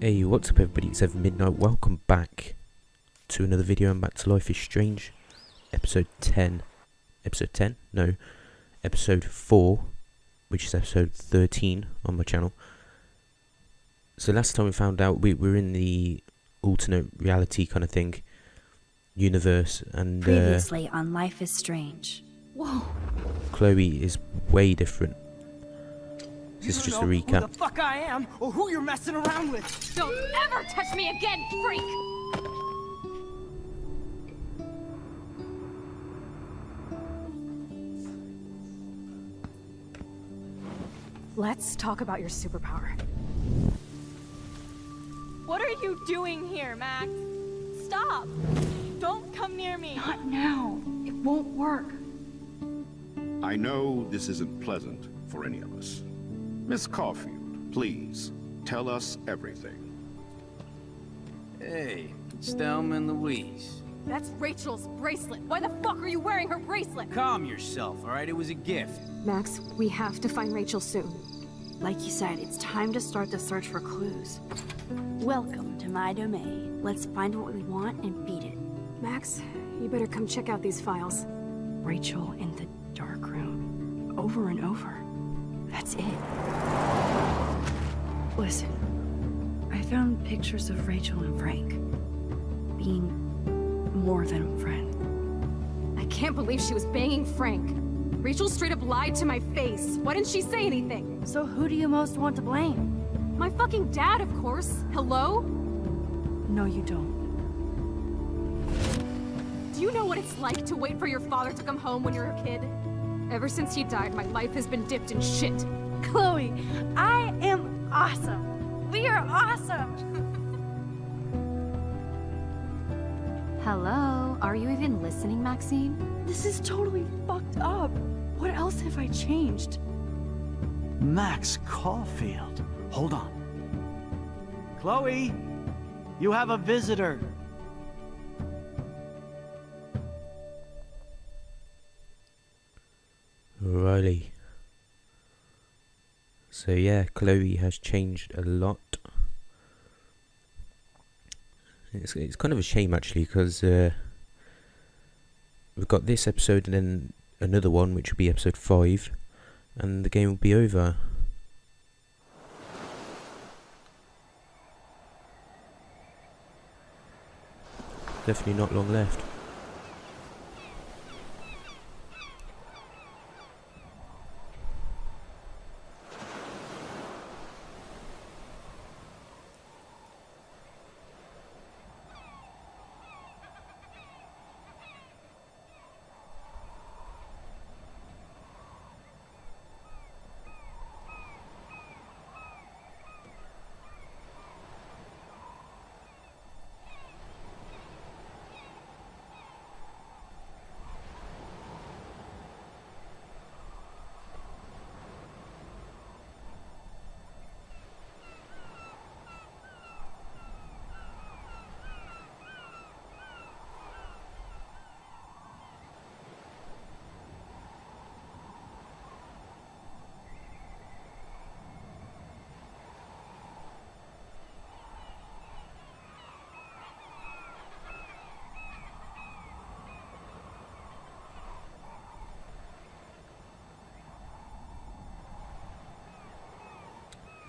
Hey, what's up everybody, it's Evan Midnight. Welcome back to another video. I'm back to Life is Strange, episode 10. Episode 10? No. Episode 4, which is episode 13 on my channel. So last time we found out we were in the alternate reality kind of thing, universe, and previously on Life is Strange. Whoa. Chloe is way different. This is just a recap. Who the fuck I am, or who you're messing around with. Don't ever touch me again, freak! Let's talk about your superpower. What are you doing here, Max? Stop! Don't come near me! Not now. It won't work. I know this isn't pleasant for any of us. Miss Caulfield, please, tell us everything. Hey, it's Thelma and Louise. That's Rachel's bracelet. Why the fuck are you wearing her bracelet? Calm yourself, alright? It was a gift. Max, we have to find Rachel soon. Like you said, it's time to start the search for clues. Welcome to my domain. Let's find what we want and beat it. Max, you better come check out these files. Rachel in the dark room. Over and over. That's it. Listen, I found pictures of Rachel and Frank being more than a friend. I can't believe she was banging Frank. Rachel straight up lied to my face. Why didn't she say anything? So who do you most want to blame? My fucking dad, of course. Hello? No, you don't. Do you know what it's like to wait for your father to come home when you're a kid? Ever since he died, my life has been dipped in shit. Chloe, I am awesome! We are awesome! Hello? Are you even listening, Maxine? This is totally fucked up. What else have I changed? Max Caulfield. Hold on. Chloe, you have a visitor. Alrighty. So yeah, Chloe has changed a lot. It's kind of a shame actually, because we've got this episode and then another one which will be episode 5, and the game will be over. Definitely not long left.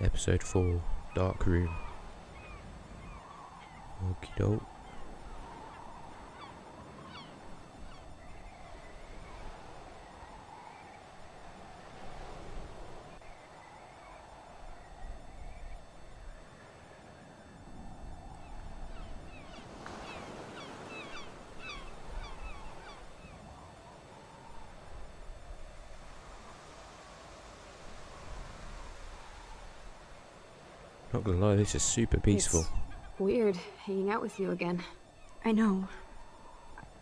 Episode 4, Dark Room. Okie doke. Not gonna lie, this is super peaceful. It's weird hanging out with you again. I know.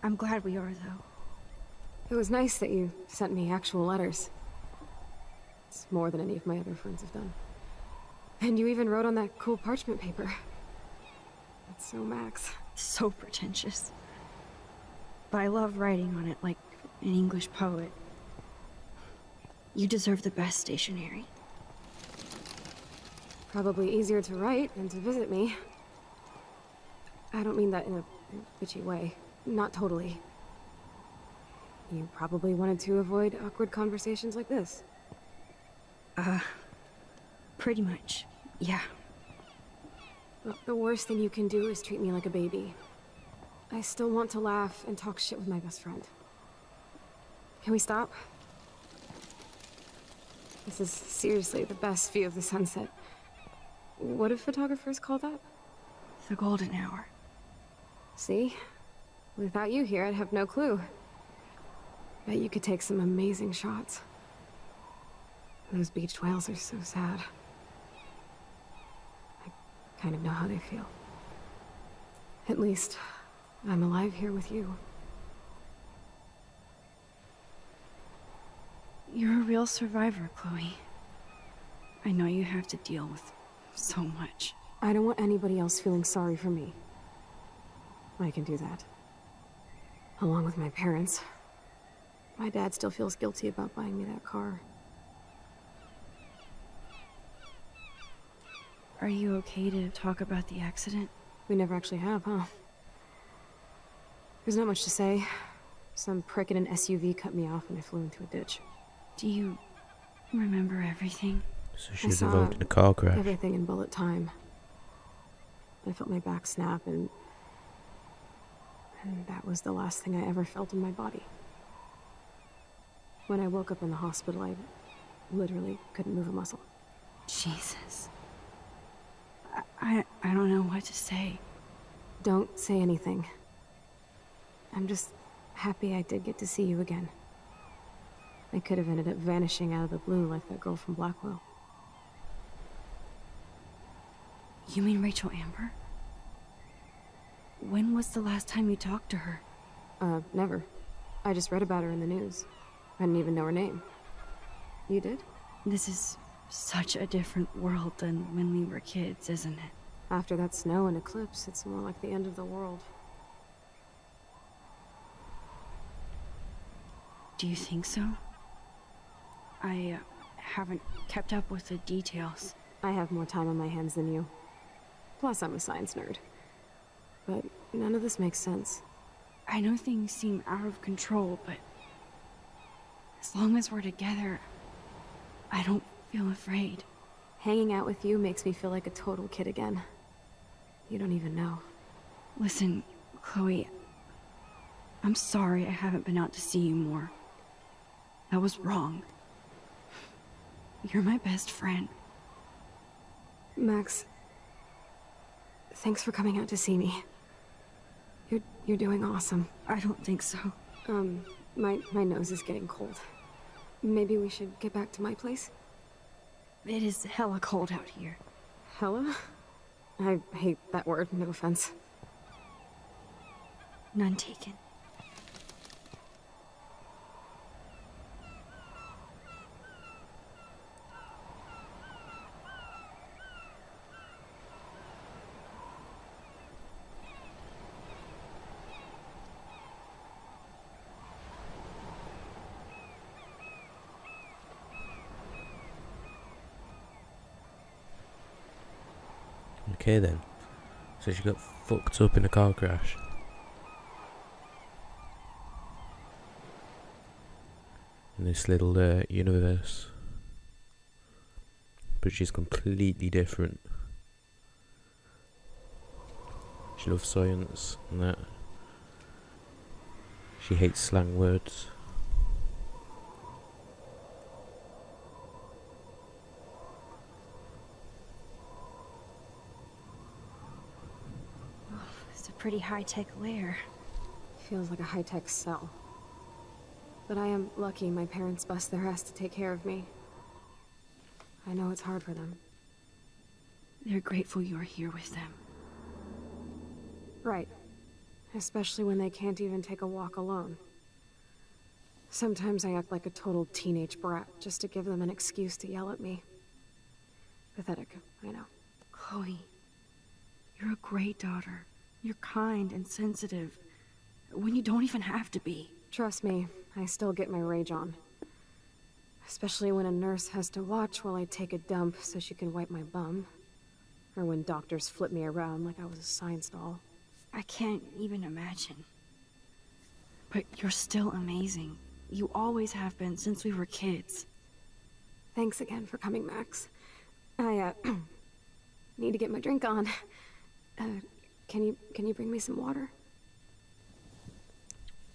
I'm glad we are, though. It was nice that you sent me actual letters. It's more than any of my other friends have done. And you even wrote on that cool parchment paper. That's so Max. So pretentious. But I love writing on it like an English poet. You deserve the best stationery. Probably easier to write than to visit me. I don't mean that in a bitchy way. Not totally. You probably wanted to avoid awkward conversations like this. Pretty much, yeah. Well, the worst thing you can do is treat me like a baby. I still want to laugh and talk shit with my best friend. Can we stop? This is seriously the best view of the sunset. What do photographers call that? The golden hour. See? Without you here, I'd have no clue. Bet you could take some amazing shots. Those beached whales are so sad. I kind of know how they feel. At least, I'm alive here with you. You're a real survivor, Chloe. I know you have to deal with so much. I don't want anybody else feeling sorry for me. I can do that. Along with my parents. My dad still feels guilty about buying me that car. Are you okay to talk about the accident? We never actually have, huh? There's not much to say. Some prick in an SUV cut me off and I flew into a ditch. Do you remember everything? So she I was saw involved in a car crash. Everything in bullet time. I felt my back snap and that was the last thing I ever felt in my body. When I woke up in the hospital, I literally couldn't move a muscle. Jesus. I don't know what to say. Don't say anything. I'm just happy I did get to see you again. I could have ended up vanishing out of the blue like that girl from Blackwell. You mean Rachel Amber? When was the last time you talked to her? Never. I just read about her in the news. I didn't even know her name. You did? This is such a different world than when we were kids, isn't it? After that snow and eclipse, it's more like the end of the world. Do you think so? I haven't kept up with the details. I have more time on my hands than you. Plus, I'm a science nerd. But none of this makes sense. I know things seem out of control, but as long as we're together, I don't feel afraid. Hanging out with you makes me feel like a total kid again. You don't even know. Listen, Chloe, I'm sorry I haven't been out to see you more. That was wrong. You're my best friend. Max, thanks for coming out to see me. You're doing awesome. I don't think so. My nose is getting cold. Maybe we should get back to my place? It is hella cold out here. Hella? I hate that word, no offense. None taken. Okay then. So she got fucked up in a car crash. In this little universe. But she's completely different. She loves science and that. She hates slang words. It's a pretty high-tech lair. Feels like a high-tech cell. But I am lucky my parents bust their ass to take care of me. I know it's hard for them. They're grateful you're here with them. Right. Especially when they can't even take a walk alone. Sometimes I act like a total teenage brat just to give them an excuse to yell at me. Pathetic, I know. Chloe, you're a great daughter. You're kind and sensitive, when you don't even have to be. Trust me, I still get my rage on. Especially when a nurse has to watch while I take a dump so she can wipe my bum. Or when doctors flip me around like I was a science doll. I can't even imagine. But you're still amazing. You always have been since we were kids. Thanks again for coming, Max. I, need to get my drink on. Can you bring me some water?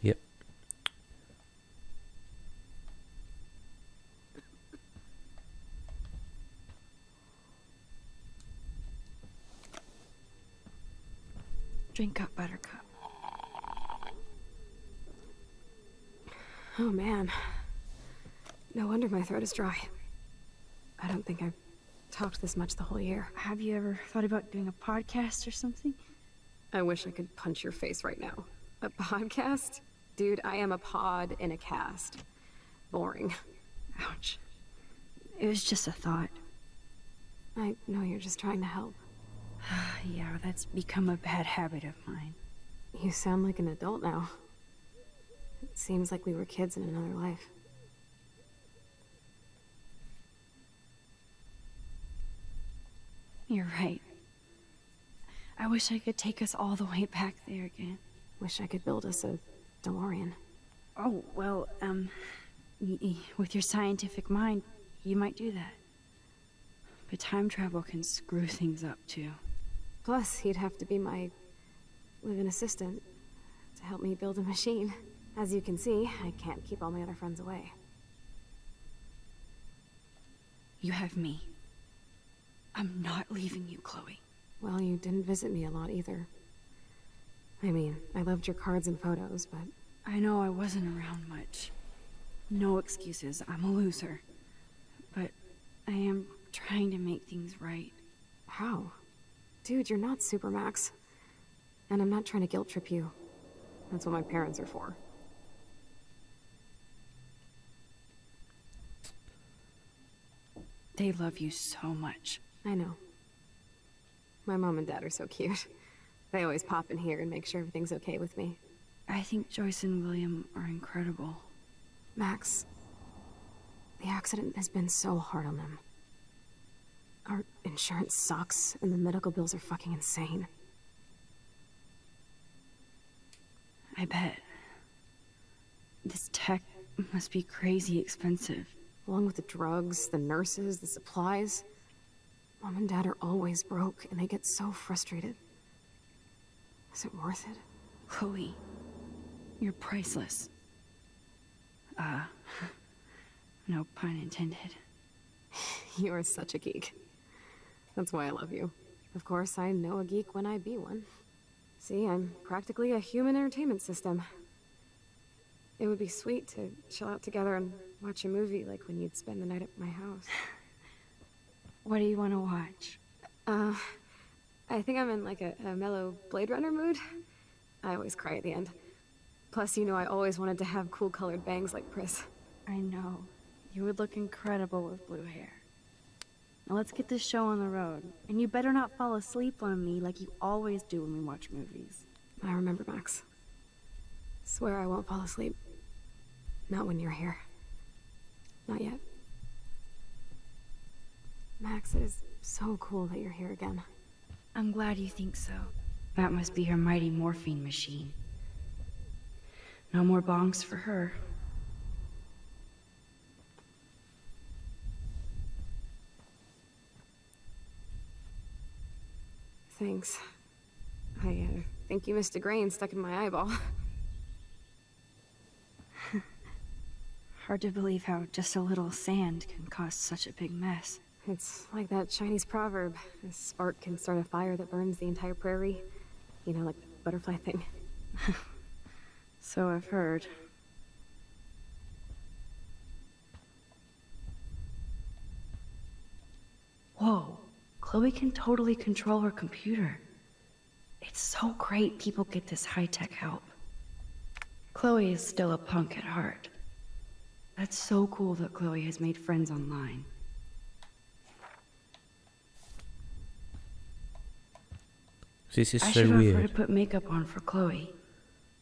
Yep. Drink up, Buttercup. Oh man. No wonder my throat is dry. I don't think I've talked this much the whole year. Have you ever thought about doing a podcast or something? I wish I could punch your face right now. A podcast? Dude, I am a pod in a cast. Boring. Ouch. It was just a thought. I know you're just trying to help. Yeah, that's become a bad habit of mine. You sound like an adult now. It seems like we were kids in another life. You're right. I wish I could take us all the way back there again. Wish I could build us a DeLorean. Oh, well, with your scientific mind, you might do that. But time travel can screw things up, too. Plus, he'd have to be my live-in assistant to help me build a machine. As you can see, I can't keep all my other friends away. You have me. I'm not leaving you, Chloe. Well, you didn't visit me a lot either. I mean, I loved your cards and photos, but... I know I wasn't around much. No excuses, I'm a loser. But I am trying to make things right. How? Dude, you're not Supermax. And I'm not trying to guilt trip you. That's what my parents are for. They love you so much. I know. My mom and dad are so cute. They always pop in here and make sure everything's okay with me. I think Joyce and William are incredible. Max, the accident has been so hard on them. Our insurance sucks, and the medical bills are fucking insane. I bet. This tech must be crazy expensive. Along with the drugs, the nurses, the supplies. Mom and Dad are always broke, and they get so frustrated. Is it worth it? Chloe, you're priceless. No pun intended. You are such a geek. That's why I love you. Of course, I know a geek when I be one. See, I'm practically a human entertainment system. It would be sweet to chill out together and watch a movie like when you'd spend the night at my house. What do you want to watch? I think I'm in like a mellow Blade Runner mood. I always cry at the end. Plus, you know I always wanted to have cool colored bangs like Pris. I know. You would look incredible with blue hair. Now let's get this show on the road. And you better not fall asleep on me like you always do when we watch movies. I remember, Max. Swear I won't fall asleep. Not when you're here. Not yet. Max, it is so cool that you're here again. I'm glad you think so. That must be her mighty morphine machine. No more bongs for her. Thanks. I think you missed a grain stuck in my eyeball. Hard to believe how just a little sand can cause such a big mess. It's like that Chinese proverb. A spark can start a fire that burns the entire prairie. You know, like the butterfly thing. So I've heard. Whoa, Chloe can totally control her computer. It's so great people get this high-tech help. Chloe is still a punk at heart. That's so cool that Chloe has made friends online. This is I so should offer weird. to put makeup on for Chloe.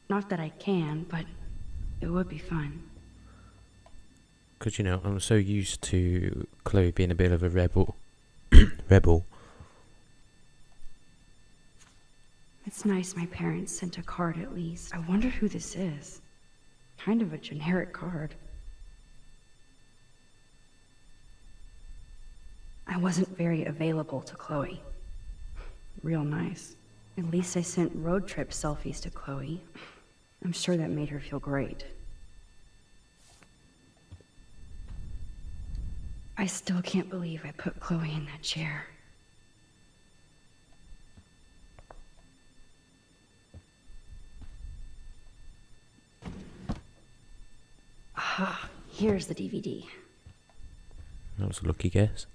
Not that I can, but it would be fun. Because, you know, I'm so used to Chloe being a bit of a rebel. It's nice my parents sent a card at least. I wonder who this is. Kind of a generic card. I wasn't very available to Chloe. Real nice. At least I sent road trip selfies to Chloe. I'm sure that made her feel great. I still can't believe I put Chloe in that chair. Ah, here's the DVD. That was a lucky guess.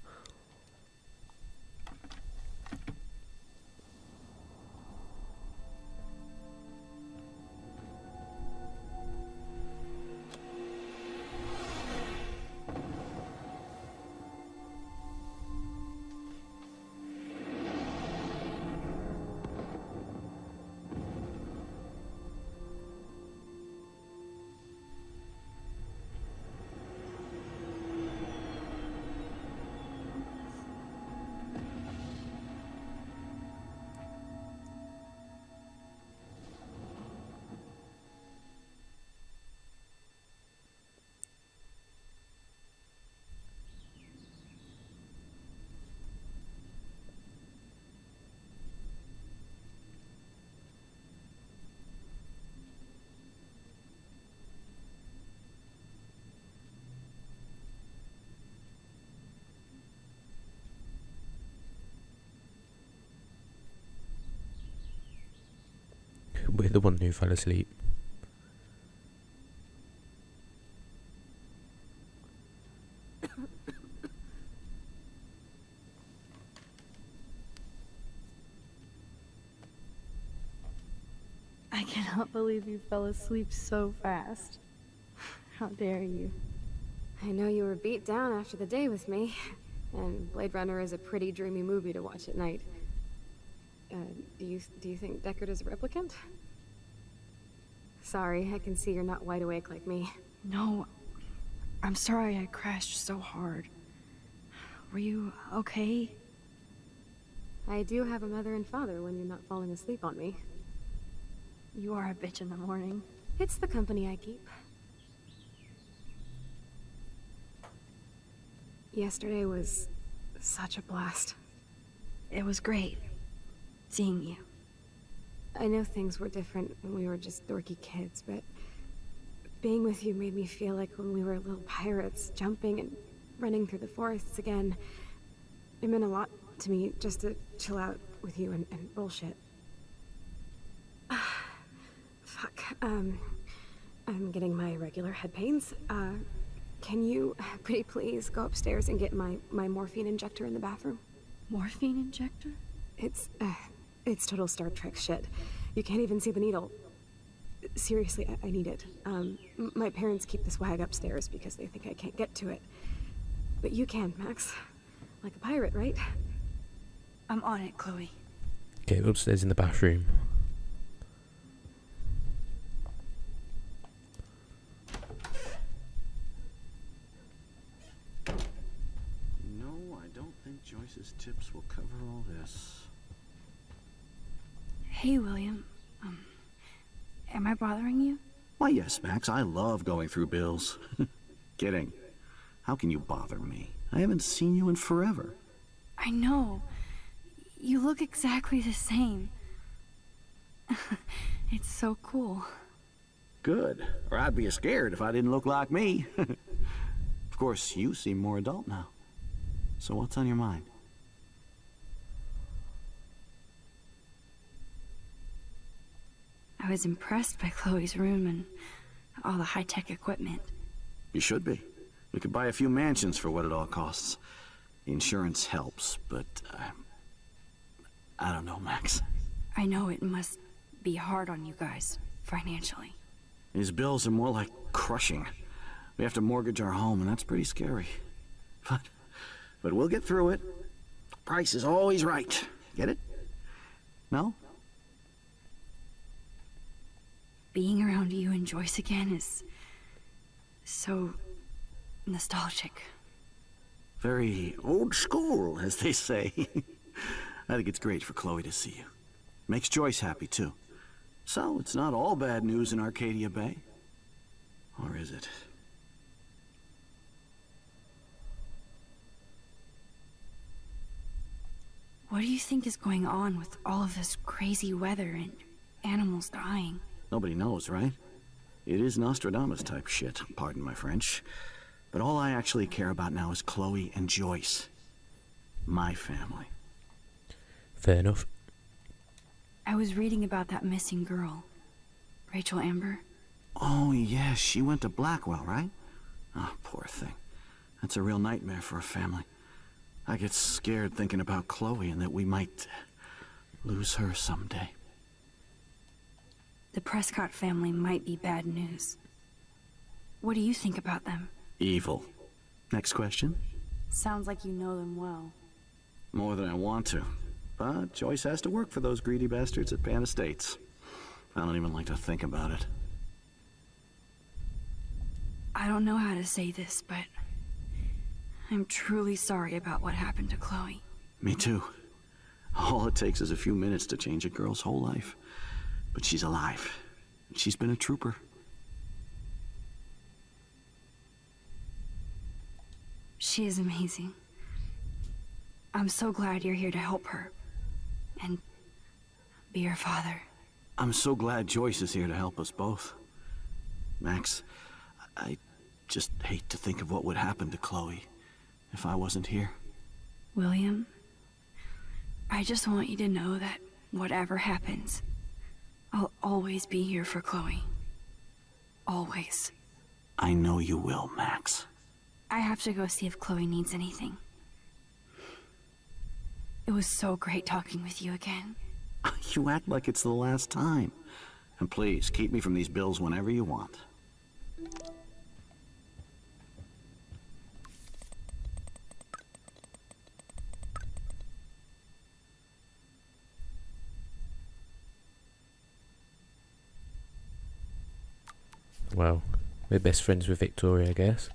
We're the one who fell asleep. I cannot believe you fell asleep so fast. How dare you? I know you were beat down after the day with me, and Blade Runner is a pretty dreamy movie to watch at night. Do you think Deckard is a replicant? Sorry, I can see you're not wide awake like me. No, I'm sorry I crashed so hard. Were you okay? I do have a mother and father when you're not falling asleep on me. You are a bitch in the morning. It's the company I keep. Yesterday was such a blast. It was great seeing you. I know things were different when we were just dorky kids, but being with you made me feel like when we were little pirates, jumping and running through the forests again. It meant a lot to me just to chill out with you and bullshit. Fuck, I'm getting my regular head pains. Can you, pretty please, go upstairs and get my morphine injector in the bathroom? Morphine injector? It's total Star Trek shit. You can't even see the needle. Seriously, I need it. My parents keep this wag upstairs because they think I can't get to it. But you can, Max. Like a pirate, right? I'm on it, Chloe. Okay, upstairs in the bathroom. No, I don't think Joyce's tips will cover all this. Hey, William. Am I bothering you? Why, yes, Max. I love going through bills. Kidding. How can you bother me? I haven't seen you in forever. I know. You look exactly the same. It's so cool. Good. Or I'd be scared if I didn't look like me. Of course, you seem more adult now. So what's on your mind? I was impressed by Chloe's room and all the high-tech equipment. You should be. We could buy a few mansions for what it all costs. The insurance helps, but I don't know, Max. I know it must be hard on you guys, financially. These bills are more like crushing. We have to mortgage our home, and that's pretty scary. But we'll get through it. Price is always right. Get it? No? Being around you and Joyce again is so nostalgic. Very old school, as they say. I think it's great for Chloe to see you. Makes Joyce happy, too. So, it's not all bad news in Arcadia Bay. Or is it? What do you think is going on with all of this crazy weather and animals dying? Nobody knows, right? It is Nostradamus type shit, pardon my French. But all I actually care about now is Chloe and Joyce. My family. Fair enough. I was reading about that missing girl, Rachel Amber. Oh, yeah, she went to Blackwell, right? Oh, poor thing. That's a real nightmare for a family. I get scared thinking about Chloe and that we might lose her someday. The Prescott family might be bad news. What do you think about them? Evil. Next question? Sounds like you know them well. More than I want to. But Joyce has to work for those greedy bastards at Pan Estates. I don't even like to think about it. I don't know how to say this, but I'm truly sorry about what happened to Chloe. Me too. All it takes is a few minutes to change a girl's whole life. But she's alive. She's been a trooper. She is amazing. I'm so glad you're here to help her. And be her father. I'm so glad Joyce is here to help us both. Max, I just hate to think of what would happen to Chloe if I wasn't here. William, I just want you to know that whatever happens, I'll always be here for Chloe. Always. I know you will, Max. I have to go see if Chloe needs anything. It was so great talking with you again. You act like it's the last time. And please, keep me from these bills whenever you want. Well, we're best friends with Victoria, I guess.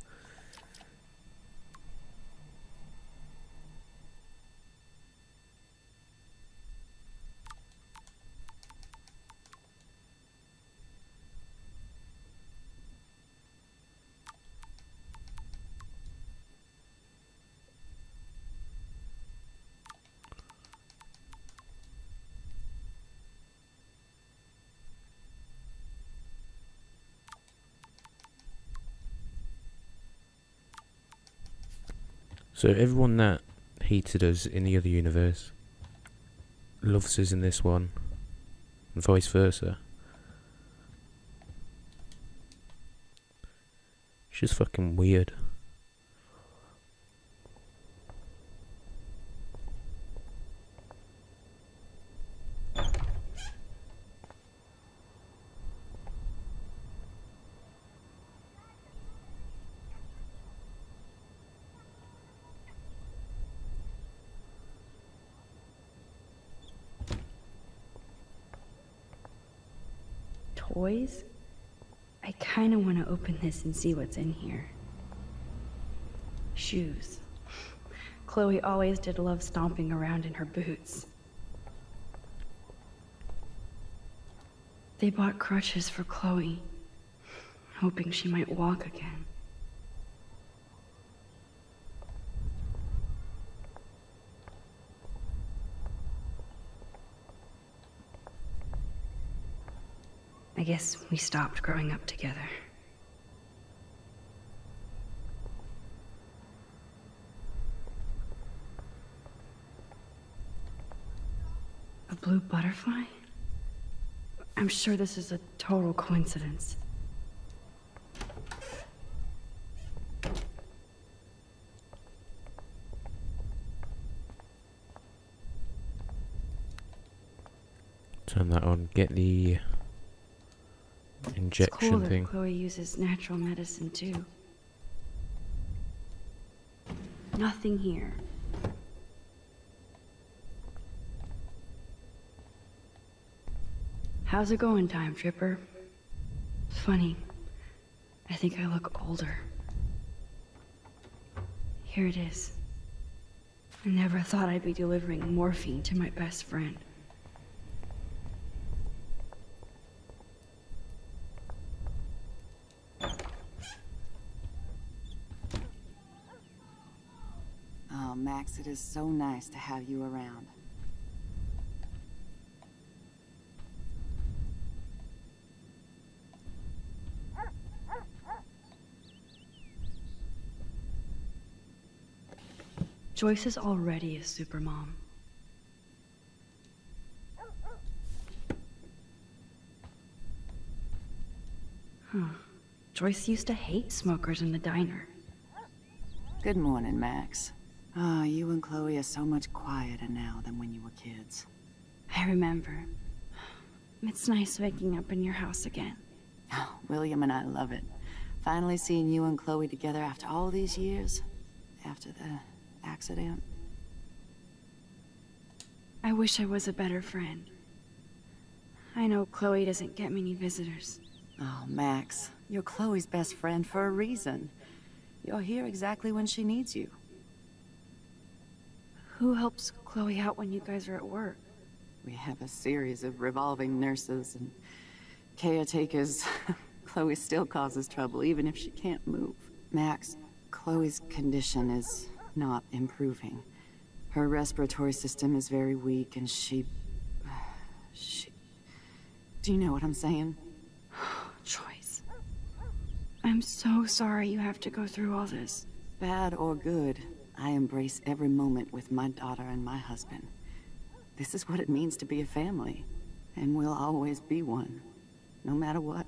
So everyone that hated us in the other universe loves us in this one, and vice versa. It's just fucking weird. Toys? I kinda wanna open this and see what's in here. Shoes. Chloe always did love stomping around in her boots. They bought crutches for Chloe, hoping she might walk again. I guess we stopped growing up together. A blue butterfly? I'm sure this is a total coincidence. Turn that on. Get the It's injection cool that thing. Chloe uses natural medicine too. Nothing here. How's it going, Time Tripper? Funny. I think I look older. Here it is. I never thought I'd be delivering morphine to my best friend. Max. It is so nice to have you around. Joyce is already a supermom. Joyce used to hate smokers in the diner. Good morning, Max. Oh, you and Chloe are so much quieter now than when you were kids. I remember. It's nice waking up in your house again. Oh, William and I love it. Finally seeing you and Chloe together after all these years. After the accident. I wish I was a better friend. I know Chloe doesn't get many visitors. Oh, Max, you're Chloe's best friend for a reason. You're here exactly when she needs you. Who helps Chloe out when you guys are at work? We have a series of revolving nurses and caretakers. Chloe still causes trouble, even if she can't move. Max, Chloe's condition is not improving. Her respiratory system is very weak, and she... Do you know what I'm saying? Joyce. I'm so sorry you have to go through all this. Bad or good, I embrace every moment with my daughter and my husband. This is what it means to be a family, and we'll always be one, no matter what.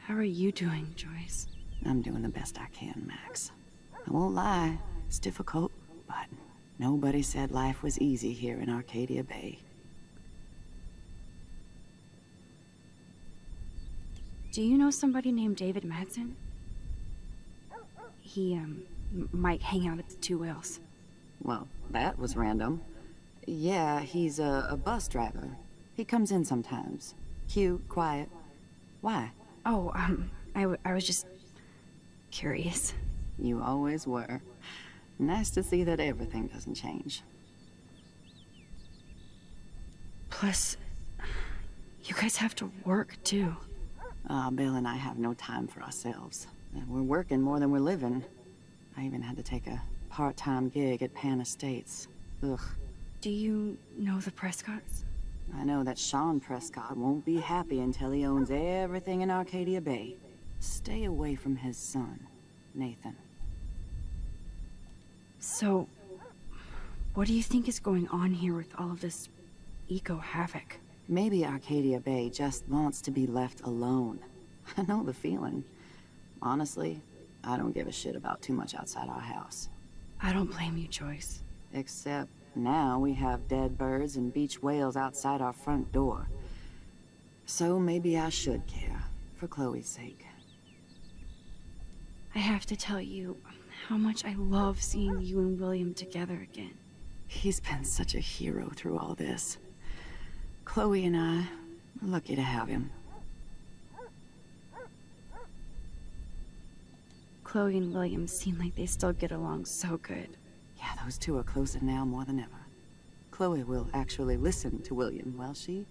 How are you doing, Joyce? I'm doing the best I can, Max. I won't lie, it's difficult, but nobody said life was easy here in Arcadia Bay. Do you know somebody named David Madsen? He, might hang out at the Two Whales. Well, that was random. Yeah, he's a bus driver. He comes in sometimes. Cute, quiet. Why? Oh, I was just curious. You always were. Nice to see that everything doesn't change. Plus, you guys have to work, too. Bill and I have no time for ourselves. We're working more than we're living. I even had to take a part-time gig at Pan Estates. Ugh. Do you know the Prescotts? I know that Sean Prescott won't be happy until he owns everything in Arcadia Bay. Stay away from his son, Nathan. So, what do you think is going on here with all of this eco-havoc? Maybe Arcadia Bay just wants to be left alone. I know the feeling. Honestly, I don't give a shit about too much outside our house. I don't blame you, Joyce. Except now we have dead birds and beach whales outside our front door. So maybe I should care, for Chloe's sake. I have to tell you how much I love seeing you and William together again. He's been such a hero through all this. Chloe and I are lucky to have him. Chloe and William seem like they still get along so good. Yeah, those two are closer now more than ever. Chloe will actually listen to William, while she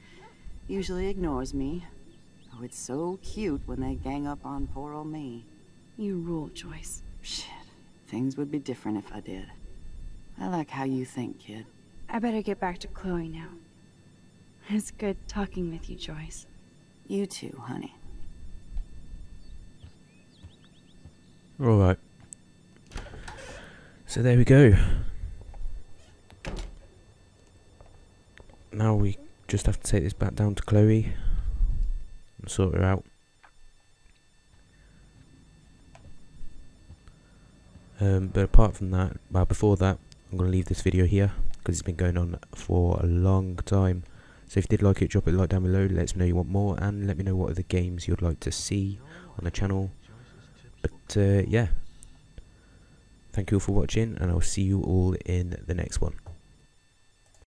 usually ignores me. Oh, it's so cute when they gang up on poor old me. You rule, Joyce. Shit, things would be different if I did. I like how you think, kid. I better get back to Chloe now. It's good talking with you, Joyce. You too, honey. Alright. So there we go. Now we just have to take this back down to Chloe and sort her out. But apart from that, well, before that, I'm going to leave this video here because it's been going on for a long time. So if you did like it, drop it a like down below, let us know you want more, and let me know what other games you'd like to see on the channel. But yeah, thank you all for watching, and I'll see you all in the next one.